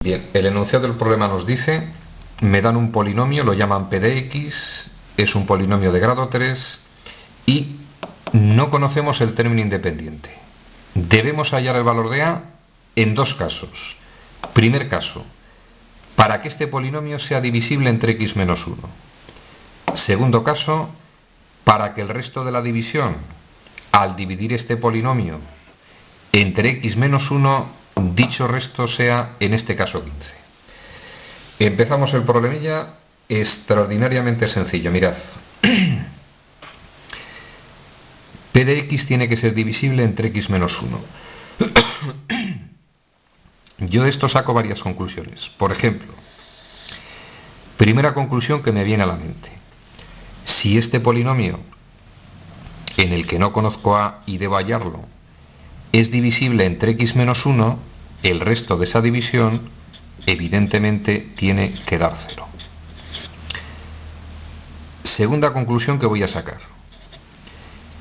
Bien, el enunciado del problema nos dice, me dan un polinomio, lo llaman p de x, es un polinomio de grado 3 y no conocemos el término independiente. Debemos hallar el valor de a en dos casos. Primer caso, para que este polinomio sea divisible entre x menos 1. Segundo caso, para que el resto de la división, al dividir este polinomio entre x menos 1, dicho resto sea, en este caso, 15. Empezamos el problemilla extraordinariamente sencillo. Mirad. P de x tiene que ser divisible entre x menos 1. Yo de esto saco varias conclusiones. Por ejemplo, primera conclusión que me viene a la mente. Si este polinomio, en el que no conozco a y debo hallarlo, es divisible entre x menos 1, el resto de esa división evidentemente tiene que dar 0. Segunda conclusión que voy a sacar.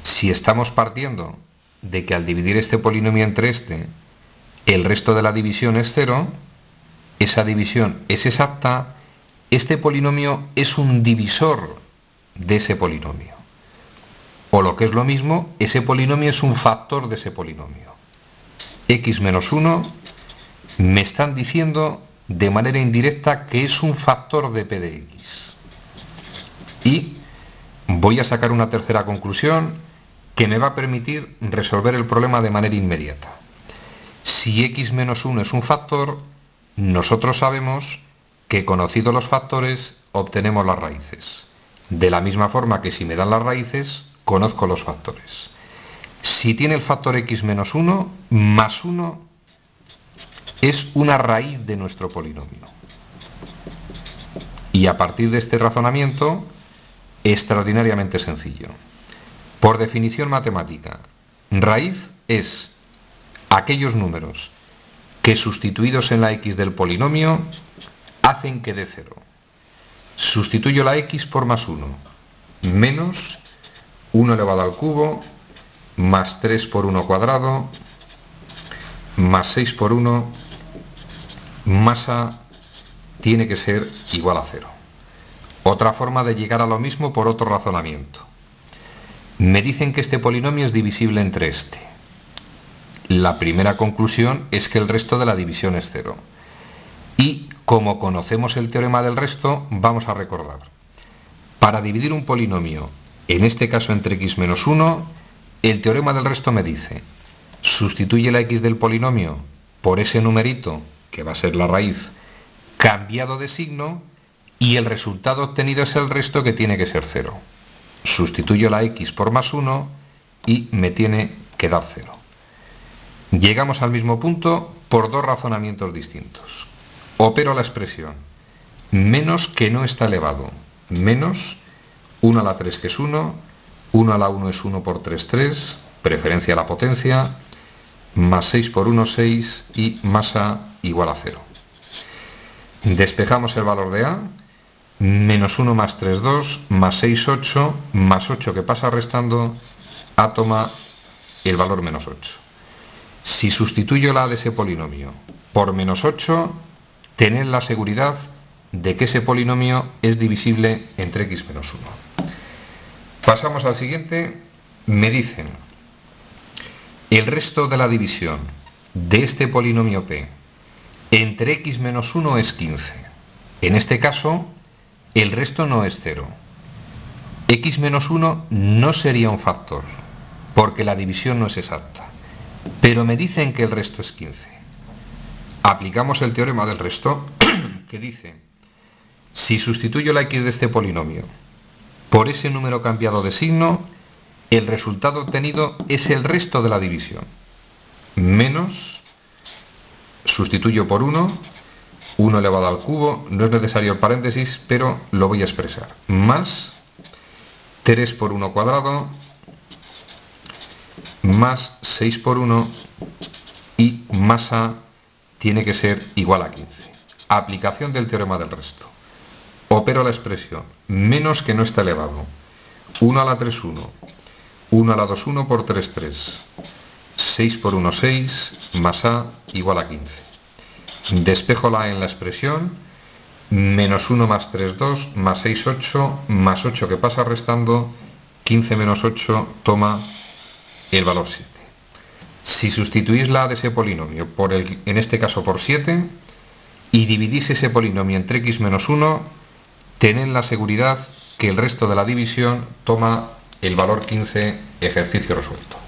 Si estamos partiendo de que al dividir este polinomio entre este, el resto de la división es 0, esa división es exacta, este polinomio es un divisor de ese polinomio. O lo que es lo mismo, ese polinomio es un factor de ese polinomio. X menos 1 me están diciendo de manera indirecta que es un factor de p de x. Y voy a sacar una tercera conclusión que me va a permitir resolver el problema de manera inmediata. Si x menos 1 es un factor, nosotros sabemos que conocidos los factores obtenemos las raíces. De la misma forma que si me dan las raíces, conozco los factores. Si tiene el factor x menos 1, más 1 es una raíz de nuestro polinomio. Y a partir de este razonamiento, extraordinariamente sencillo. Por definición matemática, raíz es aquellos números que sustituidos en la x del polinomio hacen que dé 0. Sustituyo la x por más 1, menos 1 elevado al cubo, más 3 por 1 cuadrado, más 6 por 1, más a tiene que ser igual a 0. Otra forma de llegar a lo mismo por otro razonamiento. Me dicen que este polinomio es divisible entre este. La primera conclusión es que el resto de la división es 0. Y como conocemos el teorema del resto, vamos a recordar. Para dividir un polinomio, en este caso entre x menos 1, el teorema del resto me dice, sustituye la x del polinomio por ese numerito, que va a ser la raíz, cambiado de signo, y el resultado obtenido es el resto, que tiene que ser 0. Sustituyo la x por más 1 y me tiene que dar 0. Llegamos al mismo punto por dos razonamientos distintos. Opero la expresión menos que no está elevado, menos 1 a la 3 que es 1, 1 a la 1 es 1 por 3, 3, preferencia a la potencia, más 6 por 1, 6 y más a igual a 0. Despejamos el valor de a, menos 1 más 3, 2, más 6, 8, más 8 que pasa restando, a toma el valor menos 8. Si sustituyo la a de ese polinomio por menos 8, tened la seguridad de que ese polinomio es divisible entre x menos 1. Pasamos al siguiente. Me dicen, el resto de la división de este polinomio p entre x menos 1 es 15. En este caso, el resto no es 0. X menos 1 no sería un factor, porque la división no es exacta. Pero me dicen que el resto es 15. Aplicamos el teorema del resto, que dice, si sustituyo la x de este polinomio por ese número cambiado de signo, el resultado obtenido es el resto de la división. Menos, sustituyo por 1, 1 elevado al cubo, no es necesario el paréntesis, pero lo voy a expresar. Más 3 por 1 cuadrado, más 6 por 1 y más a tiene que ser igual a 15. Aplicación del teorema del resto. Opero la expresión menos que no está elevado. 1 a la 3, 1. 1 a la 2, 1 por 3, 3. 6 por 1, 6, más a igual a 15. despejo la A en la expresión, menos 1 más 3, 2, más 6, 8, más 8 que pasa restando, 15 menos 8 toma el valor 7. Si sustituís la A de ese polinomio por en este caso por 7 y dividís ese polinomio entre x menos 1, tened la seguridad que el resto de la división toma el valor 15, ejercicio resuelto.